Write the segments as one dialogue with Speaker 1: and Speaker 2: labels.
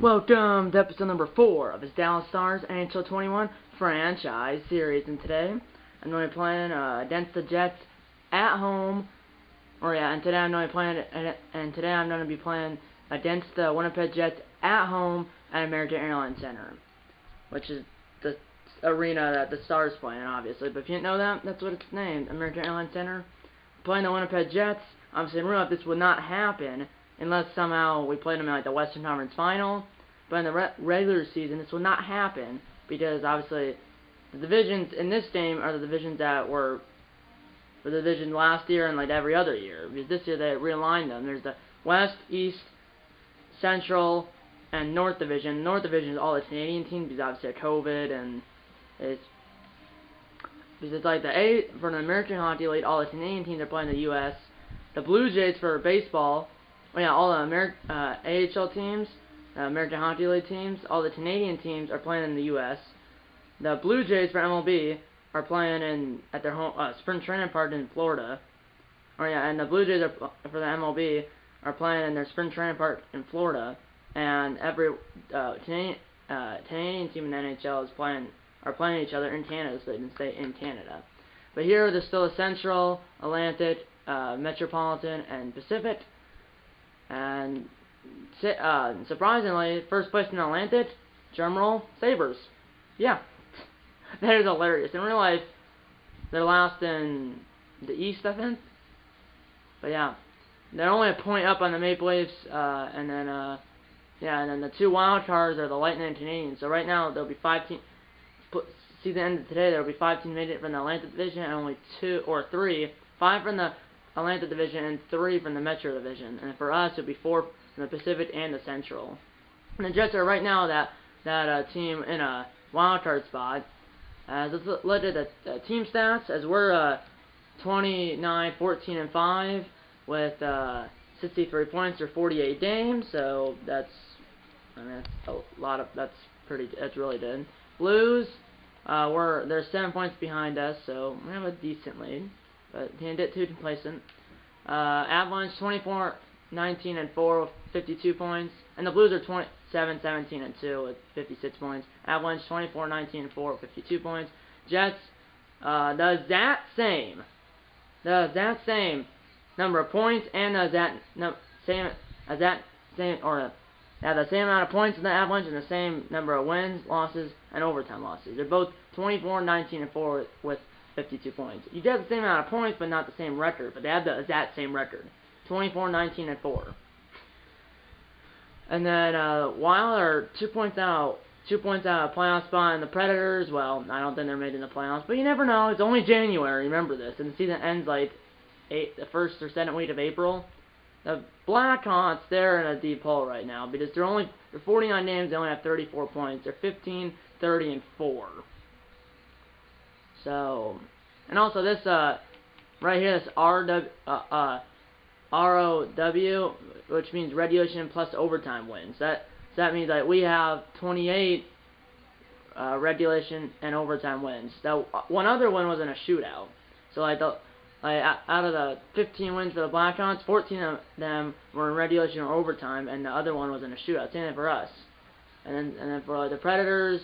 Speaker 1: Welcome to episode number 4 of his Dallas Stars NHL 21 franchise series, and today I'm going to be playing against the Jets at home. And today I'm going to be playing against the Winnipeg Jets at home at American Airlines Center, which is the arena that the Stars play in, obviously. But if you didn't know that, that's what it's named, American Airlines Center. Playing the Winnipeg Jets, obviously in real life this would not happen unless somehow we played them in like the Western Conference Final. But in the regular season, this will not happen because obviously the divisions in this game are the divisions that were the division last year and like every other year. Because this year they realigned them. There's the West, East, Central, and North Division. North Division is all the Canadian teams because obviously of COVID, and it's like the A for the American Hockey League. All the Canadian teams are playing the U.S. The Blue Jays for baseball. All the AHL teams. American Hockey League teams, all the Canadian teams are playing in the U.S. The Blue Jays for MLB are playing at their home spring training park in Florida. And the Blue Jays for the MLB are playing in their spring training park in Florida. And every Canadian team in the NHL are playing each other in Canada, so they can stay in Canada. But here there's still a Central, Atlantic, Metropolitan, and Pacific. And surprisingly, first place in Atlantic, drumroll, Sabres. Yeah, that is hilarious. In real life, they're last in the East, I think. But yeah, they're only a point up on the Maple Leafs, and then the two wild cards are the Lightning and Canadiens. So right now there'll be 5 teams. See the end of today, there'll be 5 teams made it from the Atlantic Division, and only 5 from the Atlantic Division and 3 from the Metro Division. And for us, it'll be 4 from the Pacific and the Central. And the Jets are right now that team in a wild card spot. Let's look at the team stats. As we're 29, 14, and 5 with 63 points or 48 games. So that's a lot of that's really good. Blues, they're 7 points behind us, so we have a decent lead, but can't get too complacent. Avalanche 24, 19, and 4 with 52 points, and the Blues are 27, 17, and 2 with 56 points. Avalanche 24, 19, and 4 with 52 points. Jets, the same number of points, and the same amount of points in the Avalanche, and the same number of wins, losses, and overtime losses. They're both 24, 19, and 4 with 52 points. You get the same amount of points, but not the same record. But they have the same record. 24, 19, and 4. And then Wild are 2 points out of playoff spot, and the Predators, well, I don't think they're making the playoffs, but you never know. It's only January, remember this, and the season ends like the first or second week of April. The Blackhawks, they're in a deep hole right now because they're 49 games, they only have 34 points. They're 15, 30, and 4. So, and also this right here, this ROW, which means regulation plus overtime wins. So that means that we have 28 regulation and overtime wins. One other one was in a shootout. So out of the 15 wins for the Blackhawks, 14 of them were in regulation or overtime, and the other one was in a shootout. Same thing for us. And then for the Predators,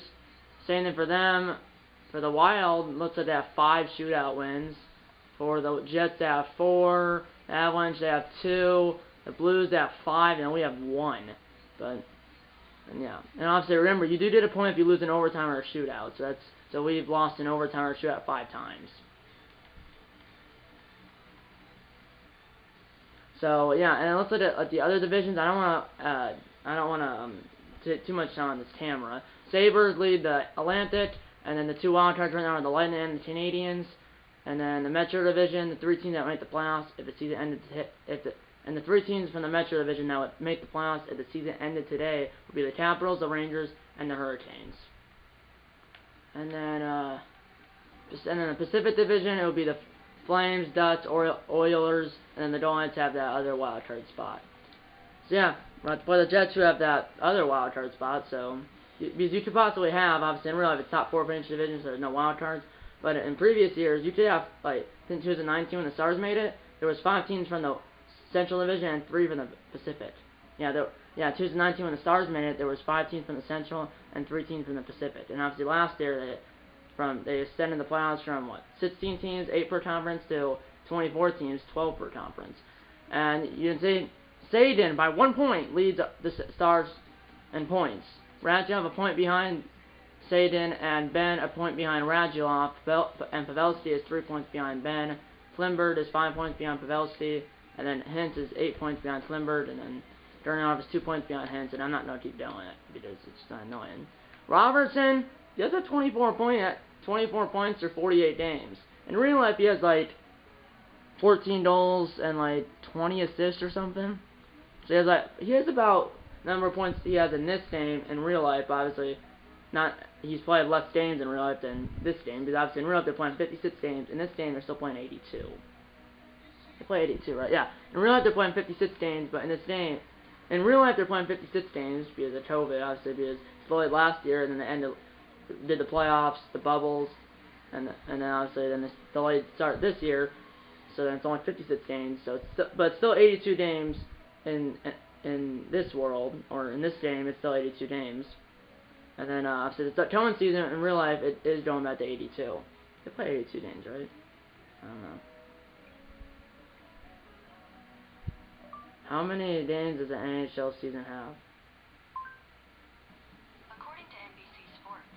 Speaker 1: same thing for them. For the Wild, looks like they have 5 shootout wins. For the Jets, they have 4. The Avalanche, they have 2. The Blues, they have 5, and we have 1. And obviously, remember, you do get a point if you lose in overtime or a shootout. So we've lost in overtime or a shootout 5 times. So yeah, and let's look at the other divisions. I don't want to take too much time on this camera. Sabres lead the Atlantic. And then the 2 wild cards right now are the Lightning and the Canadiens. And then the Metro Division, the 3 teams that make the playoffs if the season ended and the 3 teams from the Metro Division that would make the playoffs if the season ended today would be the Capitals, the Rangers, and the Hurricanes. And then the Pacific Division, it would be the Flames, Ducks, Oilers, and then the Dolphins have that other wild card spot. So yeah, we're about to play the Jets who have that other wild card spot. So because you could possibly have, obviously in real life it's top 4 for each division, so there's no wild cards. But in previous years, you could have, like, in 2019 when the Stars made it, there was 5 teams from the Central Division and 3 from the Pacific. Yeah, 2019 when the Stars made it, there was 5 teams from the Central and 3 teams from the Pacific. And obviously last year they extended the playoffs from 16 teams, 8 per conference, to 24 teams, 12 per conference. And you can see Sadin by 1 point leads the Stars in points. Radulov a point behind Sadin, and Ben a point behind Radulov, and Pavelski is 3 points behind Ben. Klimbert is 5 points behind Pavelski, and then Hintz is 8 points behind Klimbert, and then Durnov is 2 points behind Hintz, and I'm not going to keep doing it because it's just annoying. Robertson, he has a 24 points or 48 games. In real life, he has like 14 goals and like 20 assists or something. So he has about the number of points he has in this game in real life. Obviously, he's played less games in real life than this game, because obviously in real life they're playing 56 games. In this game they're still playing 82. They play 82, right? Yeah. In real life they're playing 56 games, but in this game, in real life they're playing 56 games because of COVID, obviously, because it's played last year, and then did the playoffs, the bubbles, and then obviously then this delayed start this year, so then it's only 56 games. So it's still 82 games in this world, or in this game it's still 82 games. And then obviously the current season in real life it is going back to 82. They play 82 games, right? I don't know. How many games does the NHL season have?
Speaker 2: According to NBC Sports,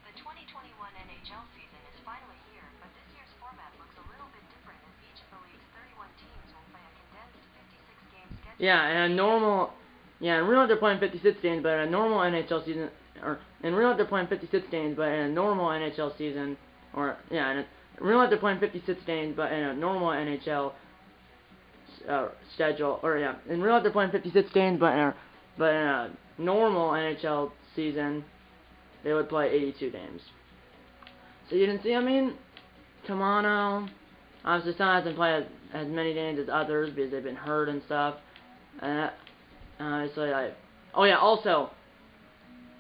Speaker 2: the 2021 NHL season is finally here, but this year's format looks a little bit different, as each of the league's 31 teams will play a condensed 56-game schedule.
Speaker 1: Yeah, in real life they're playing 56 games, but in a normal NHL season, in real life they're playing 56 games, but in a normal NHL season, in real life they're playing 56 games, but in a normal NHL schedule, in real life they're playing 56 games, but in a normal NHL season, they would play 82 games. So you can see, I mean, Tomano, obviously some hasn't played as many games as others because they've been hurt and stuff. And also,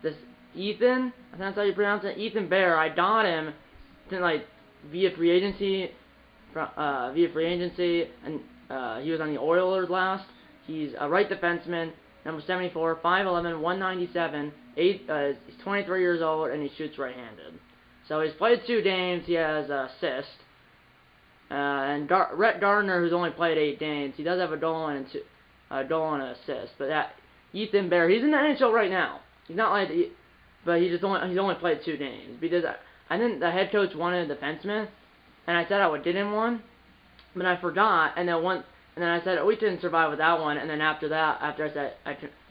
Speaker 1: this Ethan, I think that's how you pronounce it, Ethan Bear, I got him via free agency, and he was on the Oilers last. He's a right defenseman, number 74, 5'11", 197, he's 23 years old, and he shoots right-handed. So he's played 2 games, he has an assist. And Rhett Gardner, who's only played 8 games, he does have a goal and an assist. But Ethan Bear, he's in the NHL right now. He's not but he's only played 2 games, because I think the head coach wanted a defenseman, and I said I would get him one, but I forgot, and then I said we couldn't survive without one, and then after I said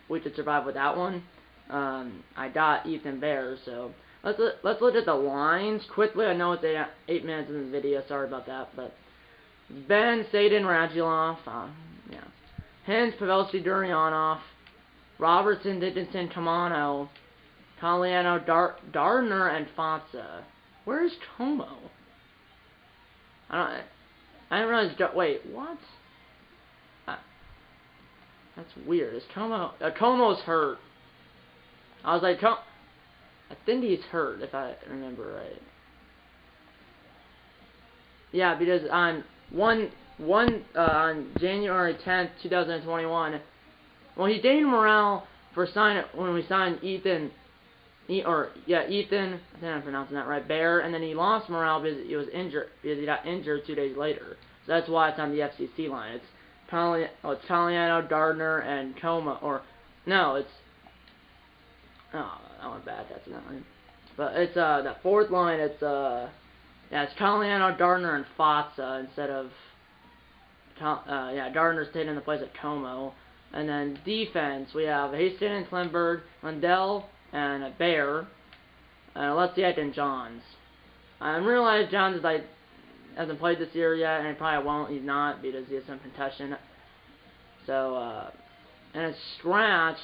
Speaker 1: we could survive without one, I got Ethan Bear. So let's look at the lines quickly. I know it's 8 minutes in the video, sorry about that, but Ben, Sadin, Radulov, Hintz, Pavelski, Duryanov, Robertson, Dickinson, Tomano, Colliano, Gardner, and Fatsa. Where is Como? I didn't realize. Wait, what? That's weird. Is Como? Como's hurt. I was like, I think he's hurt, if I remember right. Yeah, because on January 10th, 2021, well, he gained morale when we signed Ethan. Ethan, I think I'm pronouncing that right, Bear, and then he lost morale because he got injured 2 days later. So that's why it's on the FCC line. It's Colliano, Gardner, and Coma, that went bad, that's that line. But it's, that 4th line, it's Colliano, Gardner, and Fatsa instead of, Gardner's taking the place of Como. And then defense, we have Hastings, Klimberg, Lundell, and Bear, Letsiak, and Johns. I realize Johns hasn't played this year yet, and he probably won't. He's not, because he has some concussion. So, and it's scratched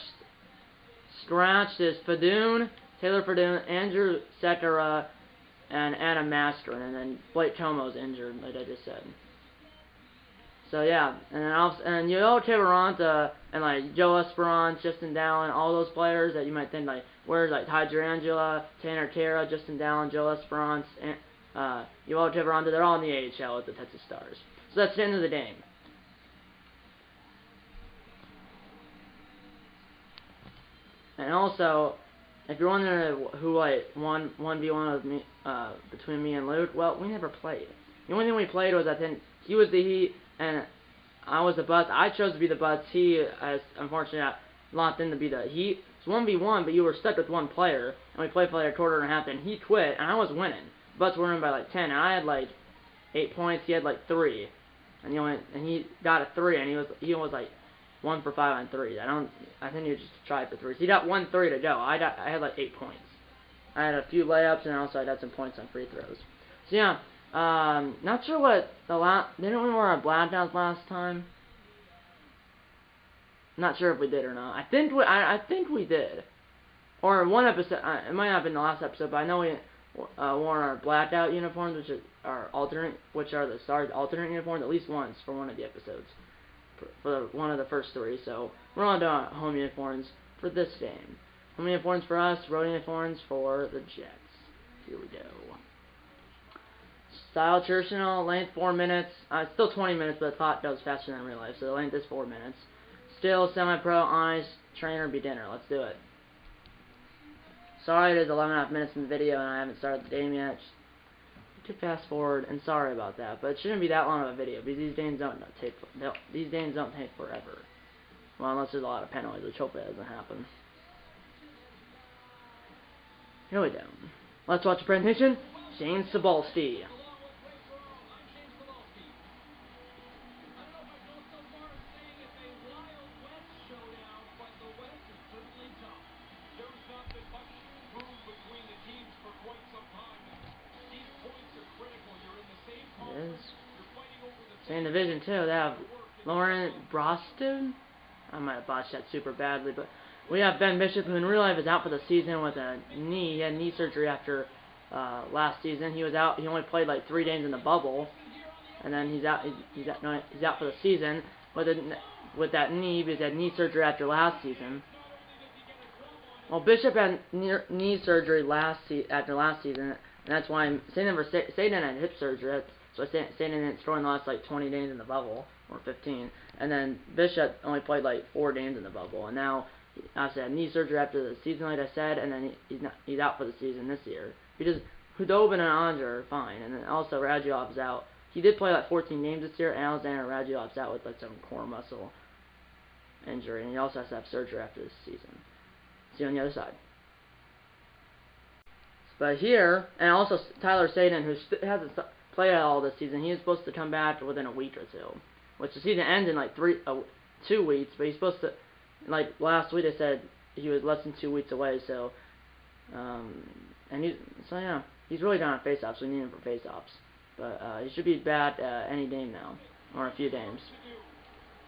Speaker 1: is Taylor Fadoon, Andrew Sekera, and Adam Masterin, and then Blake Como's injured, like I just said. So yeah, and Yoel Kiviranta and Joe Esperance, Justin Dallin, all those players that you might think where's Ty Durangela, Tanner Kara, Justin Dallin, Joe Esperance, and Yoel Kiviranta, they're all in the AHL at the Texas Stars. So that's the end of the game. And also, if you're wondering who like 1v1 with me, between me and Luke, well, we never played. The only thing we played was, I think he was the Heat and I was the Bucks. I chose to be the Bucks. He, unfortunately, got locked in to be the Heat. It's 1v1, but you were stuck with one player, and we played for like a quarter and a half. Then he quit, and I was winning. Bucks were winning by like 10, and I had like 8 points. He had like 3, and he got a 3, and he was like 1 for 5 on 3. I think he just tried for 3s. He got 1 3 to go. I had like 8 points. I had a few layups, and also I had some points on free throws. So yeah, not sure what didn't we wear our blackouts last time? Not sure if we did or not. I think we did. Or one episode. It might not have been the last episode, but I know we wore our blackout uniforms, which are the Stars' alternate uniforms, at least once for one of the episodes, for one of the first 3. So we're on to home uniforms for this game. Home uniforms for us, road uniforms for the Jets. Here we go. Style traditional, length 4 minutes. It's still 20 minutes, but the clock goes faster than real life, so the length is 4 minutes. Still semi-pro, honest, trainer, beginner. Let's do it. Sorry it is 11.5 minutes in the video and I haven't started the game yet. Just to fast forward, and sorry about that, but it shouldn't be that long of a video because these games don't take forever. Well, unless there's a lot of penalties, which hopefully doesn't happen. Here we go. Let's watch the presentation. Shane Sobolski. Same division too. They have Lauren Broston. I might have botched that super badly, but we have Ben Bishop, who in real life is out for the season with a knee. He had knee surgery after last season. He was out. He only played like 3 games in the bubble, and then he's out. He's out for the season with that knee because he had knee surgery after last season. Well, Bishop had knee surgery after last season, and that's why Satan had hip surgery. So Satan didn't score in the last like 20 games in the bubble, or 15. And then Bishop only played like 4 games in the bubble. And now, I said, knee surgery after the season, like I said, and then he's out for the season this year. Because Hudobin and Andre are fine. And then also Radulov's out. He did play like 14 games this year, and Alexander Radulov's out with like some core muscle injury. And he also has to have surgery after this season. See you on the other side. But here, and also Tyler Saden, who hasn't played at all this season, he is supposed to come back within a week or 2. Which the season ends in like 2 weeks, but he's supposed to, like last week they said he was less than 2 weeks away, so, yeah, he's really down on face-offs, so we need him for face-offs. But he should be back any game now, or a few games.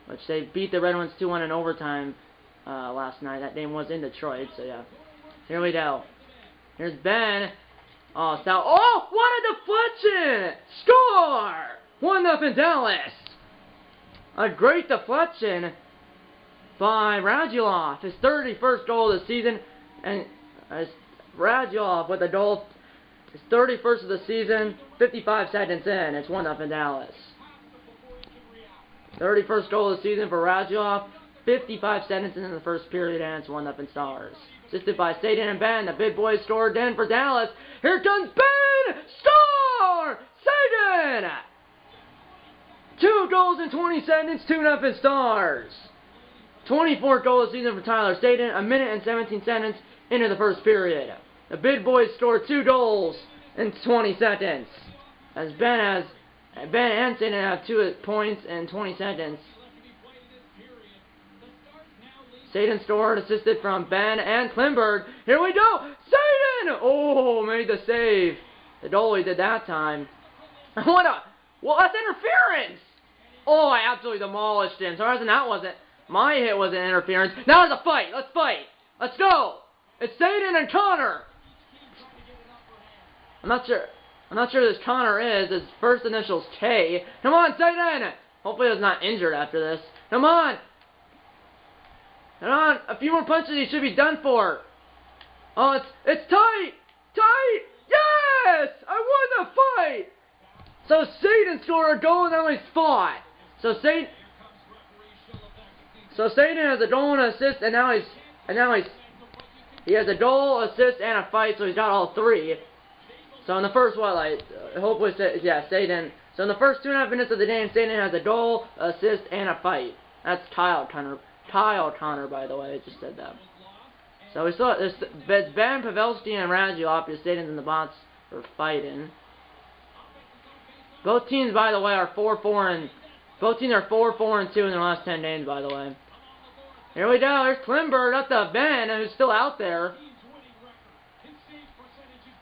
Speaker 1: Which they beat the Red Ones 2-1 in overtime last night. That game was in Detroit, so yeah. Here we go. Here's Ben. Oh, what a deflection! Score! 1-0 Dallas. A great deflection by Radulov. His 31st goal of the season, and Radulov with a goal, his 31st of the season, 55 seconds in. It's 1-0 Dallas. 31st goal of the season for Radulov, 55 seconds in the first period, and it's 1-0 Stars. Assisted by Satan and Ben. The big boys scored then for Dallas. Here comes Ben! Score! Satan! 2 goals in 20 seconds, 2-0 Stars. 24th goal of the season for Tyler Satan, 1 minute and 17 seconds into the first period. The big boys scored 2 goals in 20 seconds. As Ben and Satan have 2 points in 20 seconds. Satan scored, assisted from Ben and Klimberg. Here we go! Satan! Oh, made the save. The goalie did that time. Well, that's interference! Oh, I absolutely demolished him. So that wasn't, my hit wasn't interference. Now there's a fight. Let's fight. Let's go! It's Satan and Connor. I'm not sure who this Connor is. His first initial's K. Come on, Satan! Hopefully he's not injured after this. Come on! Come on, a few more punches, he should be done for. Oh, it's tight! Tight! Yes! I won the fight! So Satan scored a goal and now he's fought. So Satan has a goal and an assist, and now he's He has a goal, assist, and a fight, so he's got all three. So in the first, hopefully, Staten. So in the first 2.5 minutes of the game, Staten has a goal, assist, and a fight. That's Kyle Connor, by the way, I just said that. So we still, it's Ben, Pavelski, and Radulov, because Staten's in the box for fighting. Both teams, by the way, are 4-4 and 2 in their last 10 games, by the way. Here we go. There's Klimberg up to Ben, who's still out there.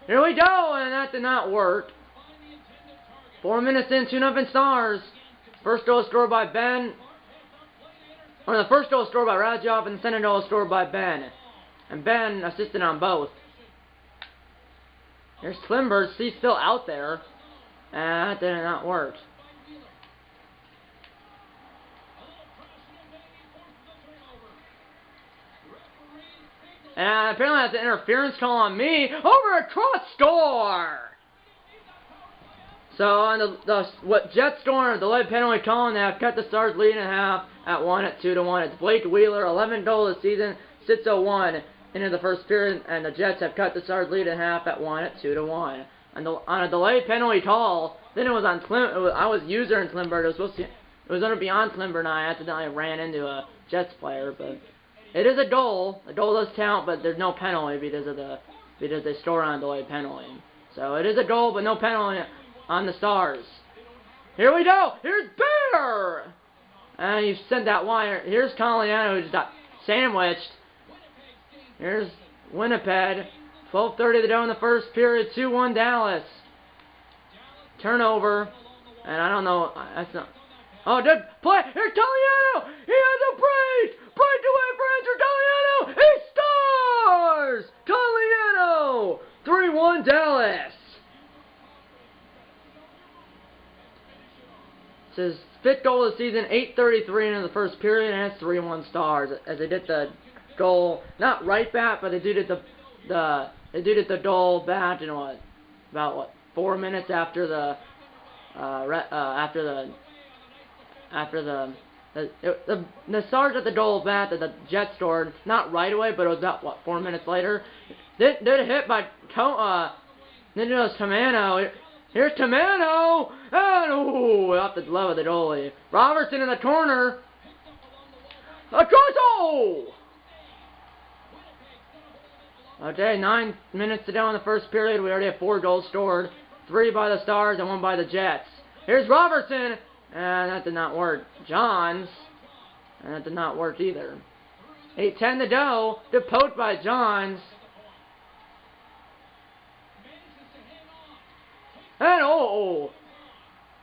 Speaker 1: Here we go, and that did not work. 4 minutes in, 2-0 Stars. First goal scored by Ben. Or the first goal scored by Radulov, and the second goal scored by Ben. And Ben assisted on both. Here's Klimberg. He's still out there. And that did not work. And apparently that's an interference call on me. Over a cross score! So on what Jets scoring, the delayed penalty call, and they have cut the Stars lead in half at 1 at 2-1. It's Blake Wheeler, 11 goals this season, 6:01 into the first period, and the Jets have cut the Stars lead in half at 1 at 2-1. On a delayed penalty call, then it was on I was user in Klimberg. It was going to be on Klimberg, and I accidentally ran into a Jets player, but it is a goal. The goal does count, but there's no penalty because they score on a delayed penalty. So it is a goal, but no penalty on the Stars. Here we go. Here's Bear, and he sent that wire. Here's Colliano, who just got sandwiched. Here's Winnipeg. 12:30 to go in the first period. 2-1 Dallas. Turnover, and I don't know. That's not. Oh, good play. Here's Colliano. He has a break. Breakaway for Andrew Colliano. He scores. Colliano. 3-1 Dallas. It's his 5th goal of the season. 8:33 into the first period, and it's 3-1 Stars as they did the goal. Not right back, but they did the goal back in about 4 minutes after the Stars at the goal back that the Jets scored, not right away, but it was about 4 minutes later. Did a hit by Nicholas Tomano. Here's Tomano, and off the glove of the goalie. Robertson in the corner. Across. Okay, 9 minutes to go in the first period. We already have 4 goals scored. 3 by the Stars and 1 by the Jets. Here's Robertson, and that did not work. Johns, and that did not work either. 8:10 to go. Good poke by Johns. And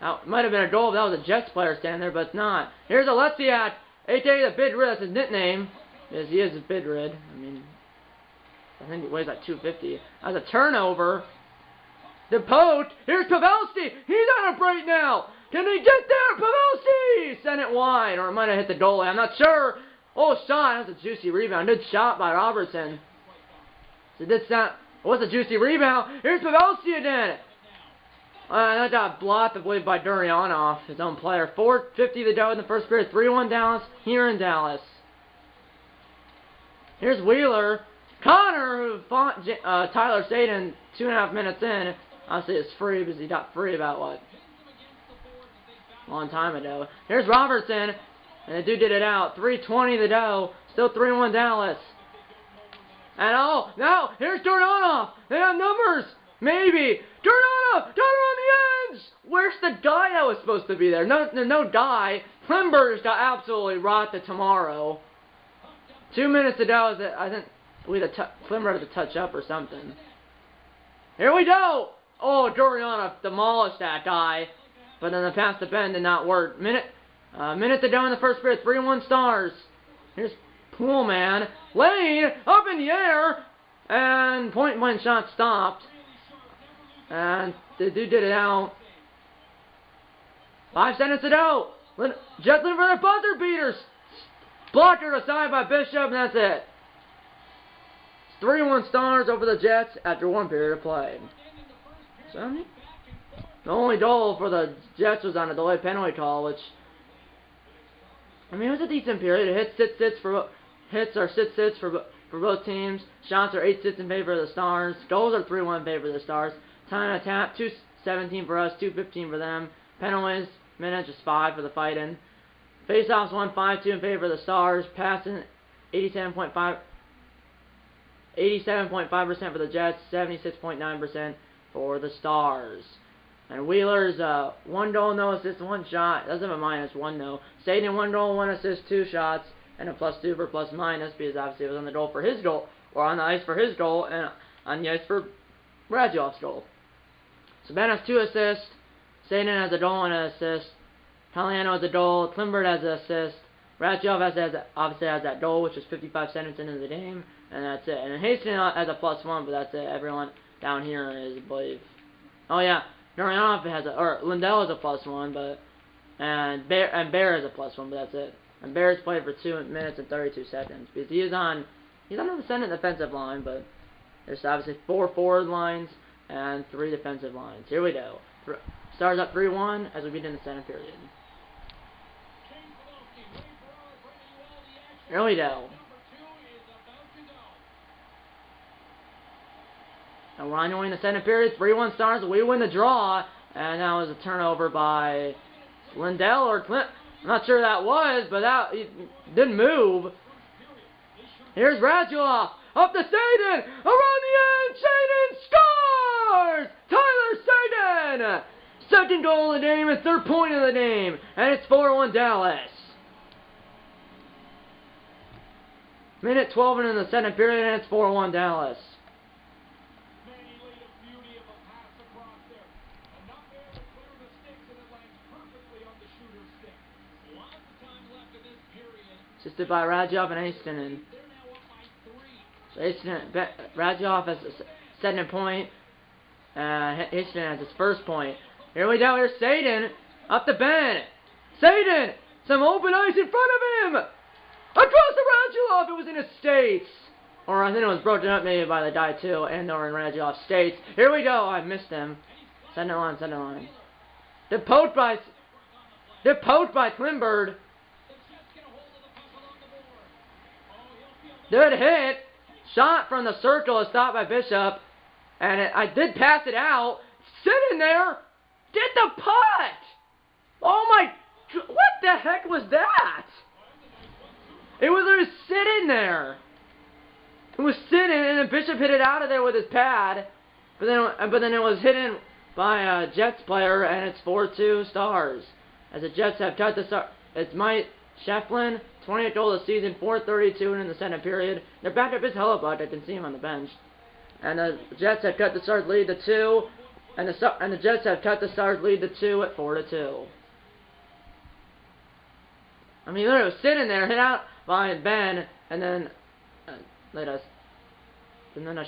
Speaker 1: that might have been a goal if that was a Jets player standing there, but it's not. Here's Alexiak, a.k.a. the Bidrid. That's his nickname. Yes, he is a Bidrid. I think he weighs like 250. That's a turnover. The poke. Here's Pavelski. He's on a break now. Can he get there? Pavelski! Send it wide, or it might have hit the goalie. I'm not sure. Oh, shot. That's a juicy rebound. Good shot by Robertson. So what's a juicy rebound? Here's Pavelski again. That got blocked, I believe, by Duryanov, his own player. 4:50 to go in the first period. 3-1 Dallas here in Dallas. Here's Wheeler. Connor, who fought Tyler Staten 2.5 minutes in. Obviously, it's free because he got free about, a long time ago. Here's Robertson, and the dude did it out. 3:20 to go. Still 3-1 Dallas. And no, here's Duryanov. They have numbers. Maybe. Duryanov! Got it on the edge! Where's the guy that was supposed to be there? No guy. Klimberg got absolutely rotted tomorrow. 2 minutes to go. I think Klimberg had to touch up or something. Here we go! Oh, Duryanov demolished that guy. But then the pass to Ben did not work. Minute to go in the first period. 3-1 Stars. Here's Poolman. Lane up in the air. And point-blank shot stopped. And the dude did it out. 5 seconds to go. Jets looking for their buzzer beaters. Blocker aside by Bishop, and that's it. It's 3-1 Stars over the Jets after 1 period of play. So, the only goal for the Jets was on a delayed penalty call, which, it was a decent period. It hits or sit-sits for for both teams. Shots are 8-6 in favor of the Stars. Goals are 3-1 in favor of the Stars. Time on tap, 2:17 for us, 2:15 for them. Penalties, minutes, just 5 for the Fightin'. Faceoffs 1-5-2 in favor of the Stars. Passing 87.5% for the Jets, 76.9% for the Stars. And Wheeler's 1 goal, no assist, 1 shot. Doesn't have a minus, 1 no. Staten 1 goal, 1 assist, 2 shots, and a +2 for plus minus because obviously it was on the goal for his goal, or on the ice for his goal, and on the ice for Radullov's goal. So Ben has 2 assists. Staten has a goal and an assist. Caliano has a goal. Klimbert has an assist. Radulov obviously has that goal, which is 55 seconds into the game, and that's it. And Hastings has a +1, but that's it. Everyone down here is, I believe. Oh yeah, Norionov has Lindell has a +1, but and Bear has a +1, but that's it. And Bear's played for 2 minutes and 32 seconds because he's on the center defensive line, but there's obviously 4 forward lines and 3 defensive lines. Here we go. Stars up 3-1 as we begin the second period. Here we go. And we're on the second period. 3-1 Stars. We win the draw. And that was a turnover by Lindell or Clint. I'm not sure who that was, but he didn't move. Here's Radulov. Up to Staten. Around the end. Staten scores! Tyler Staten! Second goal of the game and 3rd point of the game. And it's 4-1 Dallas. Minute 12 in the second period, and it's 4-1 Dallas. Assisted by Radulov and Hastinen. So Radulov has a second point, and Hastinen has his 1st point. Here we go, here's Staten, up the Ben. Staten, some open ice in front of him. Across the Radulov, it was in his skates. Or I think it was broken up maybe by the guy too, and or in Radulov's skates. Here we go, I missed him. Center line. The poke by Klimbert. Good hit. Shot from the circle is stopped by Bishop. And I did pass it out. Sitting there. Get the putt. Oh my. What the heck was that? It was just sitting there. It was sitting, and then Bishop hit it out of there with his pad. But then it was hidden by a Jets player, and it's 4-2 Stars. As the Jets have cut the start. It's Mike Shefflin, 28th goal of the season, 4:32 in the second period. Their backup is Hellebuck. I can see him on the bench. And the Jets have cut the Stars lead to 2. And the Jets have cut the Stars lead to 2 at 4-2. I mean, literally was sitting there, hit out by Ben, and then a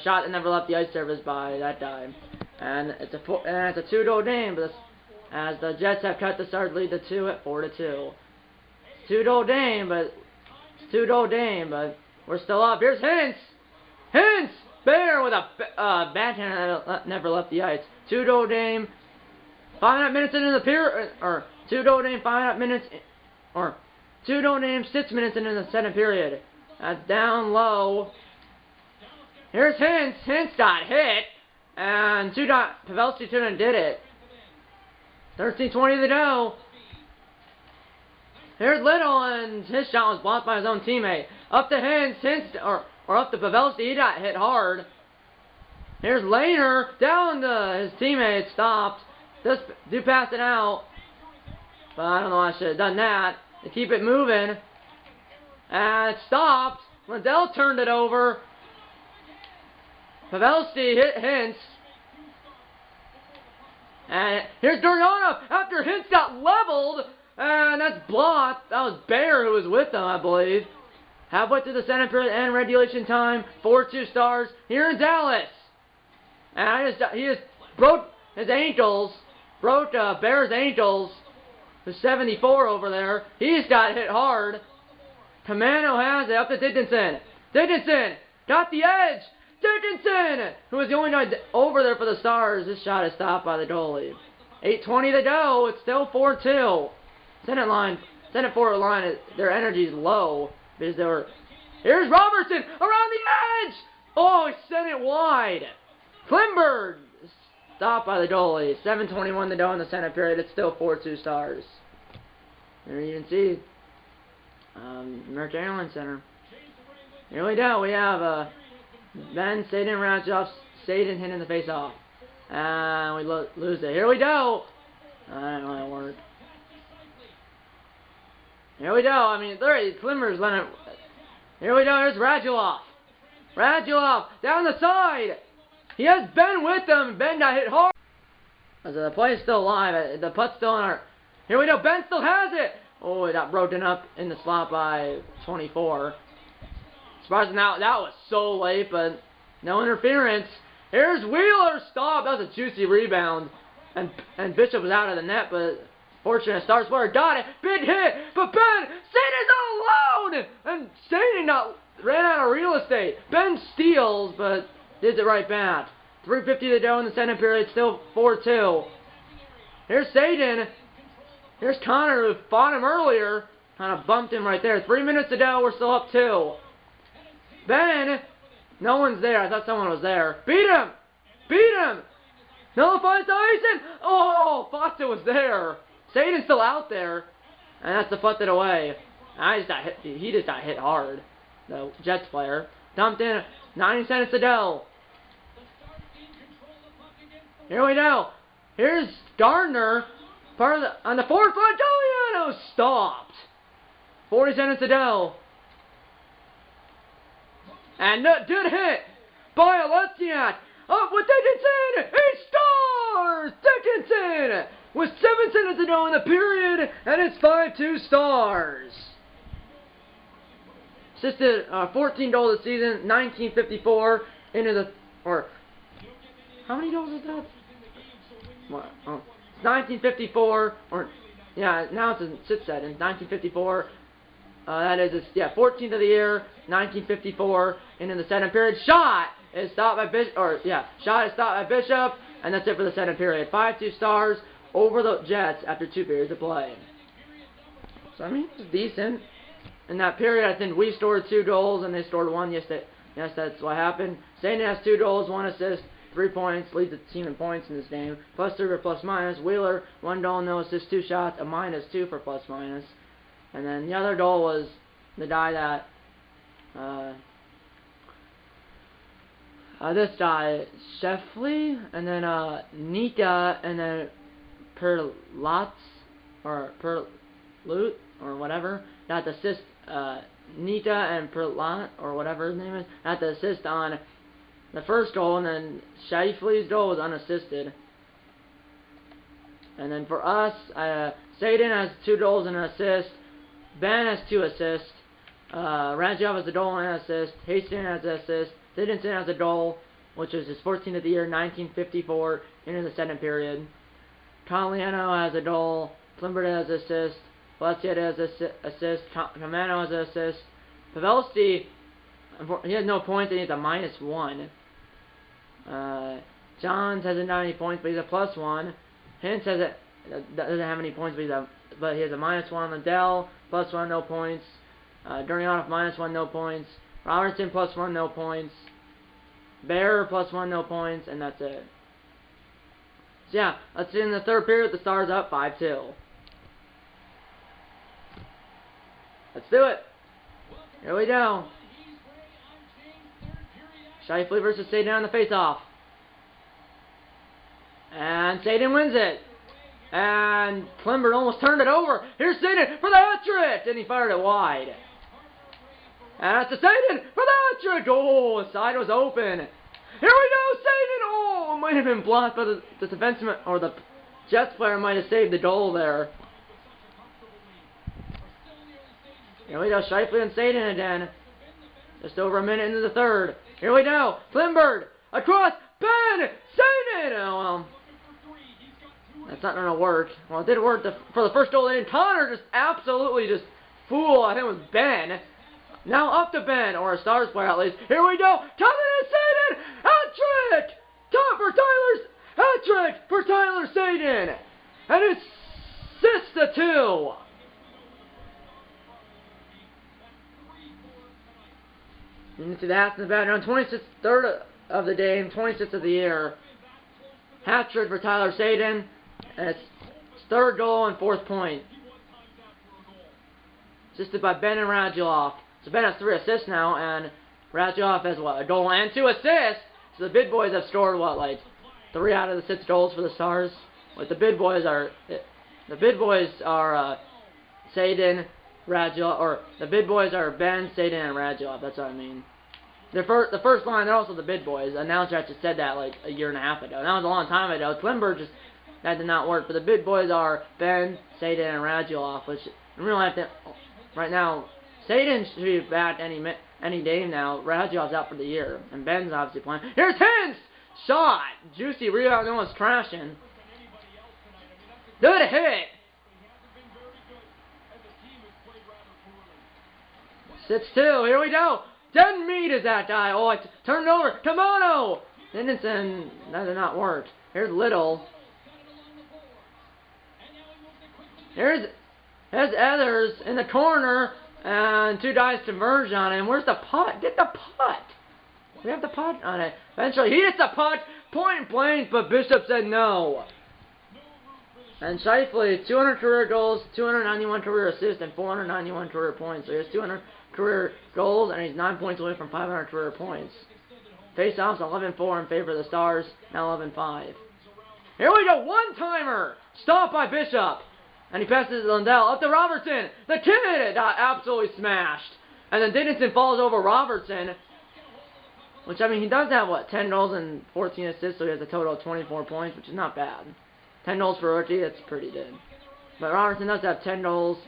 Speaker 1: shot that never left the ice surface by that guy. And it's a 2-goal game, but as the Jets have cut the Stars lead to 2 at 4-2. 2-goal game, but we're still up. Here's Hintz, Bear with a backhand that never left the ice. 2-goal game, 5 minutes into the period, or 2-goal game, 5 minutes, or 2-goal game, 6 minutes into the second period. That's down low. Here's Hintz. Hintz got hit, and Pavelski did it. 13:20 to go. Here's Little, and his shot was blocked by his own teammate. Up to Hintz, or up to Pavelski, he got hit hard. Here's Lehner, down to his teammate, stopped. Just do pass it out. But I don't know, I should have done that. To keep it moving. And it stopped. Lindell turned it over. Pavelski hit Hintz. And here's Gurianov after Hintz got leveled. And that's blocked. That was Bear who was with them, I believe. Halfway through the second period and regulation time. 4-2 Stars here in Dallas. And he just broke his ankles. Broke Bear's ankles. The 74 over there. He's got hit hard. Commando has it up to Dickinson. Dickinson got the edge. Dickinson, who was the only guy over there for the Stars. This shot is stopped by the goalie. 8:20 to go. It's still 4-2. Senate forward line, their energy is low because they were Here's Robertson around the edge. Oh, he sent it wide. Klimberg stopped by the goalie. 7:21 to go in the second period. It's still 4-2 Stars. There you can see Merck Airline Center. Here we go. We have Ben Sadin Radjoff. Sadin hitting the face off. And we lose it. Here we go. I don't know how to work. Here we go. I mean, Klimberg's letting it. Here we go. Here's Radulov. Radulov down the side. He has Ben with him. Ben got hit hard. The play is still alive. The puck's still in our. Here we go. Ben still has it. Oh, it got broken up in the slot by 24. Surprising that was so late, but no interference. Here's Wheeler. Stop. That was a juicy rebound. And Bishop was out of the net, but fortunate Star Square got it. Big hit, but Ben Sadin's all alone, and Sadin ran out of real estate. Ben steals, but did it right back. 3:50 to go in the second period. Still 4-2. Here's Sadin. Here's Connor, who fought him earlier. Kind of bumped him right there. 3 minutes to go. We're still up 2. Ben. No one's there. I thought someone was there. Beat him. Beat him. Nullifies the ice. Oh, Foster was there. Sadin's still out there. And that's the put it away. He just got hit hard. The Jets player. Dumped in. 90 seconds to go. Here we go. Here's Gardner. On the forward foot. Doliano stopped. 40 seconds to go. And a good hit by Alessiak. Up with Dickinson. He scores! Dickinson with 7 seconds to go in the period. And it's 5-2 Stars. Assisted 14 goals this season. 1954 into the... Or... How many goals is that? What? Oh. 1954, or yeah, now it's a sit set in 1954. That is, 14th of the year, 1954. Into the second period, shot is stopped by Bishop, shot is stopped by Bishop, and that's it for the second period. 5-2 Stars over the Jets after 2 periods of play. So I mean, it's decent. In that period, I think we scored 2 goals and they scored 1. Yes, that's what happened. Sadin has 2 goals, 1 assist. 3 points, leads the team in points in this game. +3 or plus-minus. Wheeler, 1 goal, no assist, 2 shots, a -2 for plus-minus. And then the other goal was the guy that, this guy, Sheffley, and then Nika, and then Perlatz, or Perlut, or whatever, got the assist, Nika and Perlat, or whatever his name is, got the assist on the first goal, and then Shifley's goal was unassisted. And then for us, Sadin has 2 goals and an assist. Ben has 2 assists. Radjov has a goal and an assist. Hastings has an assist. Dickinson has a goal, which is his 14th of the year, 1954, into the second period. Coliano has a goal. Klimberg has an assist. Valencia has an assist. Camano has an assist. Pavelski, he has no points and he's a -1. Johns hasn't got any points, but he's a +1. Hintz doesn't have any points, but he has a -1. Liddell, +1, no points. Duryanov, -1, no points. Robertson, +1, no points. Bear, +1, no points, and that's it. So yeah, let's see in the third period, the Stars up 5-2. Let's do it. Here we go. Shifley versus Sadin on the face-off. And Sadin wins it. And Klimberg almost turned it over. Here's Sadin for the hat-trick. And he fired it wide. And that's to Sadin for the hat-trick. Oh, the side was open. Here we go, Sadin. Oh, it might have been blocked, but the defenseman, or the Jets player might have saved the goal there. Here we go, Shifley and Sadin again. Just over a minute into the third. Here we go. Klimberg across. Ben Sadin. Oh, well. That's not going to work. Well, it did work for the first goal. And Connor just absolutely just fooled. I think it was Ben. Now up to Ben, or a Stars player at least. Here we go. Coming in Sadin. Hat-trick. Hat-trick for Tyler Sadin. And it's 6-2. into the hats in the background. 26th, third of the game, 26th of the year. Hat trick for Tyler Saden. And it's his third goal and fourth point. Assisted by Ben and Radulov. So Ben has 3 assists now, and Radulov has, what, a goal and 2 assists? So the big boys have scored, what, like 3 out of the 6 goals for the Stars? Like, the big boys are Saden, Radulov, or the big boys are Ben, Saden, and Radulov. That's what I mean. The first line, they're also the big boys. The announcer actually said that like a year and a half ago. That was a long time ago. Klimber that did not work. But the big boys are Ben, Saden, and Radulov, which in real life, right now, Saden should be back any day now. Radulov's out for the year, and Ben's obviously playing. Here's Hintz! Shot! Juicy rebound, no one's trashing. Good hit! 6-2, here we go! Dead meat is that guy! Oh, I turned it over! Kimono! Dennison, that did not work. Here's Little. Here's Ethers in the corner, and 2 guys converge on him. Where's the putt? Get the putt! We have the putt on it. Eventually, he hits the putt, point blank, but Bishop said no. And Shifley, 200 career goals, 291 career assists, and 491 career points. So he has 200 career goals, and he's 9 points away from 500 career points. Face-offs, 11-4 in favor of the Stars, now 11-5. Here we go, one-timer! Stopped by Bishop. And he passes to Lundell, up to Robertson. The kid got absolutely smashed. And then Dickinson falls over Robertson. Which, I mean, he does have, what, 10 goals and 14 assists, so he has a total of 24 points, which is not bad. 10 goals for a rookie, that's pretty good. But Robertson does have 10 goals,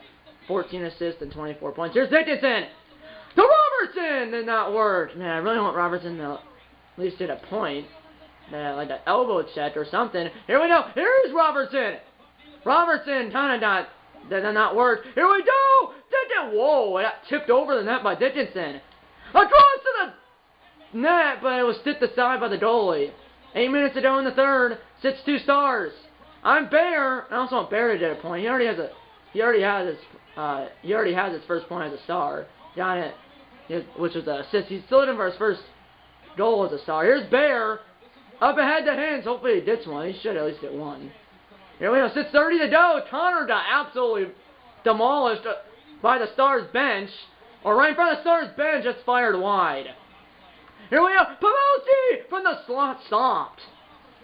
Speaker 1: 14 assists, and 24 points. Here's Dickinson! To Robertson! Did not work. Man, I really want Robertson to at least hit a point. Like an elbow check or something. Here we go! Here's Robertson! Robertson kind of did not work. Here we go! Dickinson! Whoa, it got tipped over the net by Dickinson. Across to the net, but it was tipped aside by the goalie. 8 minutes to go in the third. 6-2 Stars. I'm Bear. I also want Bear to get a point. He already has his first point as a Star. Got it. Which was an assist. He's still in for his first goal as a Star. Here's Bear. Up ahead to Hintz. Hopefully he gets one. He should at least get one. Here we go. 6:30 to go. Connor got absolutely demolished by the Stars bench. Or right in front of the Stars bench. It's fired wide. Here we go. Pavelski from the slot stopped.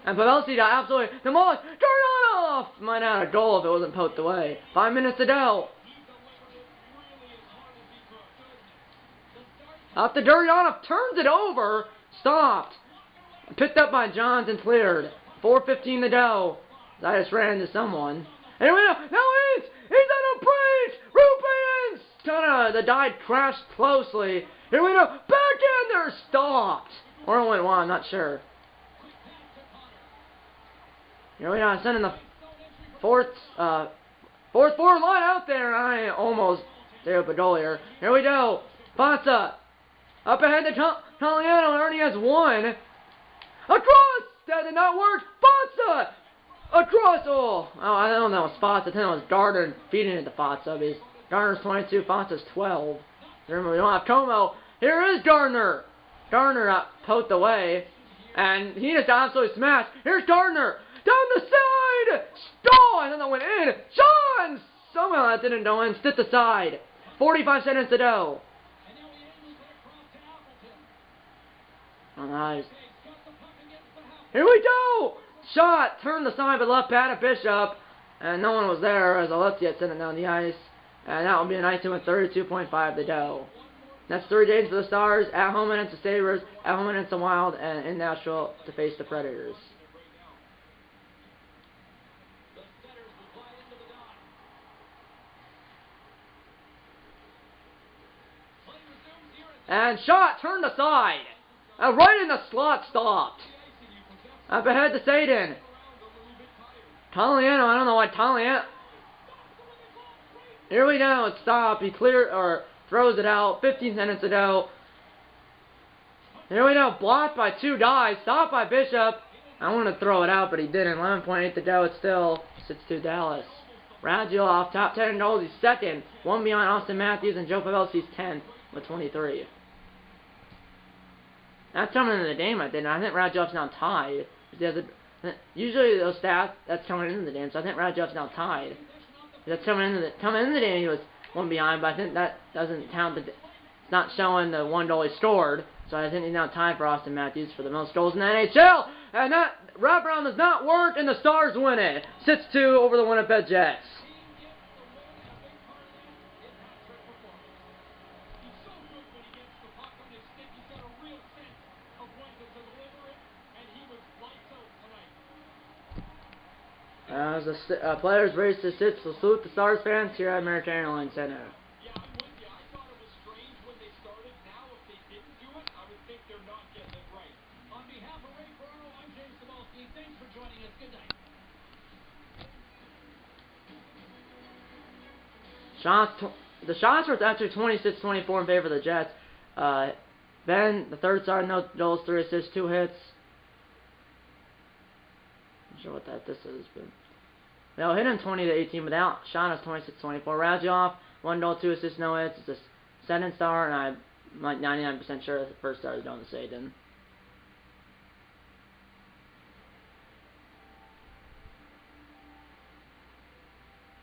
Speaker 1: And Pavelski got absolutely demolished. Gurianov might have had a goal if it wasn't poked away. 5 minutes to go. Up to Gurianov. Turns it over. Stopped. Picked up by Johns and cleared. 4:15 to go. I just ran into someone. And we go. Now he's on a breach. Rubens! The dive crashed closely. Here we go. Backhander stopped. Or it went one. I'm not sure. Here we go. Sending the fourth forward line out there. I almost there with the goal here. Here we go. Fonsa. Up ahead to Taliano. Already has one. Across. That did not work. Fonsa. Across! Oh, I don't know. Spots. I think it was Gardner feeding it to Fonsa. Because Gardner's 22, Fonsa's 12. Remember, we don't have Como. Here is Gardner. Gardner got poked away. And he just absolutely smashed. Here's Gardner. Down the side! Stall! And then that went in. Johns! Somehow that didn't go in. Stick aside. 45 seconds to go. Oh, nice. Here we go! Shot! Turned the side but left pad of Bishop. And no one was there as Alexi had sent it down the ice. And that will be a nice one with 32.5 to go. That's 3 games for the Stars. At home against the Sabres. At home against the Wild. And in Nashville to face the Predators. And shot! Turned aside. Right in the slot. Stopped. Up ahead to Saden. Taliano, I don't know why Taliano. Here we go. It's stopped. He throws it out. 15 seconds to go. Here we go. Blocked by 2 guys. Stopped by Bishop. I wanted to throw it out, but he didn't. 11.8 to go. It's still 6-2 Dallas. Radulov, top 10 goals. He's second. One behind Austin Matthews, and Joe Pavelski's 10th with 23. That's coming into the game, I think. I think Radullov's now tied. Usually those stats, that's coming into the game, so I think Radullov's now tied. That's coming into the game, he was one behind, but I think that doesn't count. It's not showing the one goal he scored, so I think he's now tied for Austin Matthews for the most goals in the NHL. And that wraparound does not work, and the Stars win it. 6-2 over the Winnipeg Jets. As the players race to sit, so salute the Stars fans here at American Airlines Center.
Speaker 3: Yeah, I'm with you. I thought it was strange when they started. Now, if they didn't do it, I would think they're not getting it right. On behalf of Ray Ferraro, I'm James Cebulski. Thanks for joining us. Good night.
Speaker 1: The shots were actually 26-24 in favor of the Jets. Ben, the third star, no goals, 3 assists, 2 hits. Not sure what this is, but they'll hit him 20-18 without. Shaughner's 26-24. Radulov, 1 goal, 2 assists, no hits. It's a second star, and I'm like 99% sure the first star is going to Saden.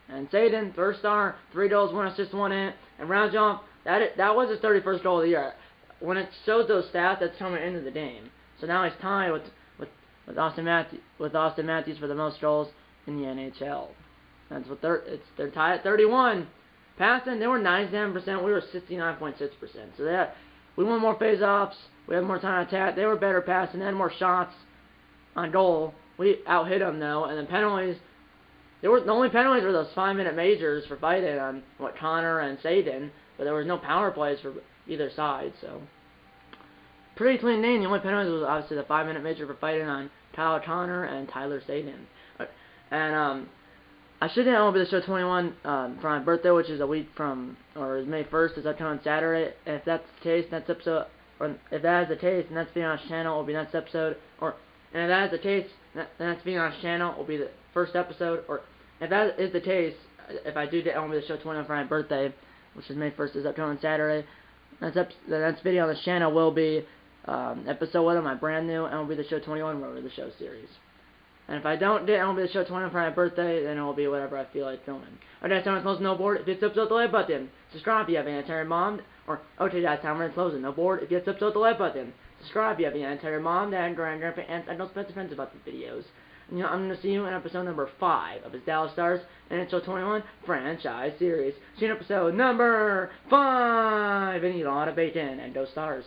Speaker 1: And Saden, first star, 3 goals, 1 assist, 1 hit. And Radulov, that was his 31st goal of the year. When it shows those stats, that's coming into the game. So now he's tied with Austin Matthews for the most goals in the NHL. That's what they're tied at 31. Passing, they were 97%. We were 69.6%. So we won more face-offs. We had more time to attack. They were better passing. They had more shots on goal. We out-hit them though. And then penalties. The only penalties were those 5-minute majors for fighting on Connor and Saden, but there was no power plays for either side. So pretty clean game. The only penalty was obviously the 5-minute major for fighting on Kyle Connor and Tyler Saden. And I should have over the show 21 for my birthday, which is a week from, or is May 1st, is upcoming Saturday. And if that's the case, next episode, or if that is the case, and that's being on his channel, will be next episode. And if that is the case, then that's being on his channel, will be the first episode. Or if that is the case, if I do get on with the show 21 for my birthday, which is May 1st, is upcoming Saturday, the next video on this channel will be episode 1 of my brand new MLB The Show 21 Road to the Show series. And if I don't get MLB The Show 21 for my birthday, then it will be whatever I feel like filming. Alright, that's most no board. If you hit subscribe the like button, subscribe if you have any entire mom, or okay, that's time we're closing. No board. If you hit subscribe the like button, subscribe if you have any entire mom, dad, grandpa, aunts, and special friends about the videos. And, I'm gonna see you in episode number 5 of his Dallas Stars NHL 21 franchise series. See you in episode number 5, and eat a lot of bacon and those stars.